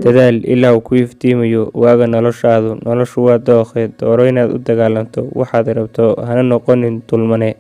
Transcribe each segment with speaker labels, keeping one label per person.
Speaker 1: dadaal ilaa uu ku iftiimayo waaga noloshaadu. Noloshu waa dooqe, dooro inaad u dagaalanto waxaad rabto, hana noqonin dulmane.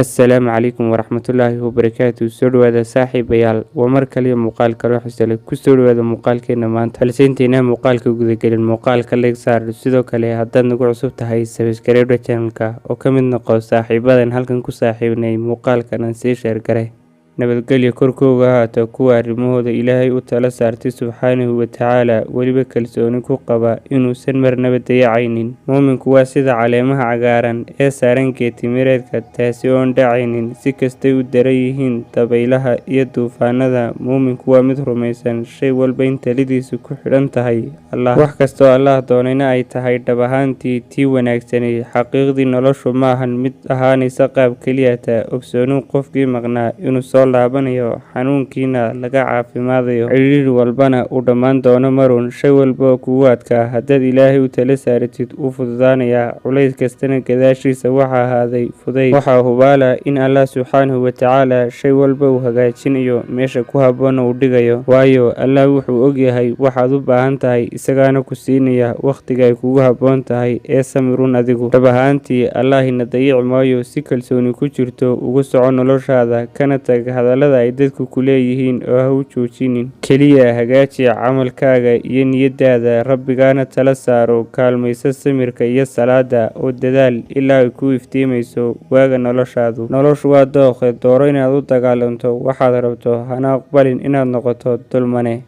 Speaker 1: Assalaamu calaykum waraxmatullaahi wabarakaatuh. Soo dhawaada saaxiibayaal, waa mar kaliya muuqaal kale xiiso leh. Ku soo dhawaada muuqaalkeena maanta. Halseynteena muuqaalka gudagelin muuqaalka like saar. Sidoo kale haddaad nagu cusub tahay subscribe channelka oo ka mid noqo saaxiibadan halkan ku saaxiibnay muuqaalkan sii share gare. nabadgelyo korkooga haato kuwa arrimahooda Ilaahay u tala saartay subxaanahu wa tacaala, weliba kalsooni ku qaba inuusan marnaba dayacaynin. Muuminku waa sida caleemaha cagaaran ee saaran geed timireedka, taasi oon dhacaynin si kastay u daran yihiin dabaylaha iyo duufaanada. Muuminku waa mid rumaysan shay walba in talidiisu ku xidhan tahay Allah, wax kastoo Allah doonayna ay tahay dhab ahaantii tii wanaagsanay. Xaqiiqdii noloshu maahan mid ahaanaysa qaab keliyata. Ogsoonuu qofkii maqnaa inuu soo laabanayo, xanuunkiina laga caafimaadayo, ciriiri walbana uu dhammaan doono marun. Shay walba kugu adkaa haddaad Ilaahay u tala saaratid uu fududaanayaa, culays kastana gadaashiisa waxaa ahaaday fudayd. Waxaa hubaala in Allah subxaanahu wa tacaala shay walba uu hagaajinayo, meesha ku habboon uu dhigayo, waayo Allah wuxuu ogyahay waxaad u baahan tahay, isagaana ku siinaya waqtiga ay kugu habboon tahay. ee samirun adigu. Dhab ahaantii Allahina dayici maayo. Si kalsooni ku jirto ugu soco noloshaada, kana tag hadallada ay dadku ku leeyihiin oo ha u joojinin. Keliya hagaaji camalkaaga iyo niyadaada, rabbigaana tala saaro. Kaalmayso samirka iyo salaada, oo dadaal ilaa ay ku iftiimayso waaga noloshaadu. Noloshu waa dooqe, dooro inaad u dagaalanto waxaad rabto, hana aqbalin inaad noqoto dulmane.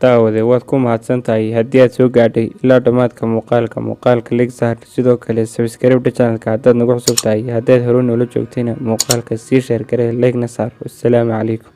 Speaker 1: daawade waad ku mahadsantahay haddii aad soo gaadhay ilaa dhammaadka muuqaalka like saar. Sidoo kale subscribe channelka haddaad nagu cusub tahay. haddaad hore noola joogtayna muuqaalka sii share gare, like na saar. Assalaamu calaykum.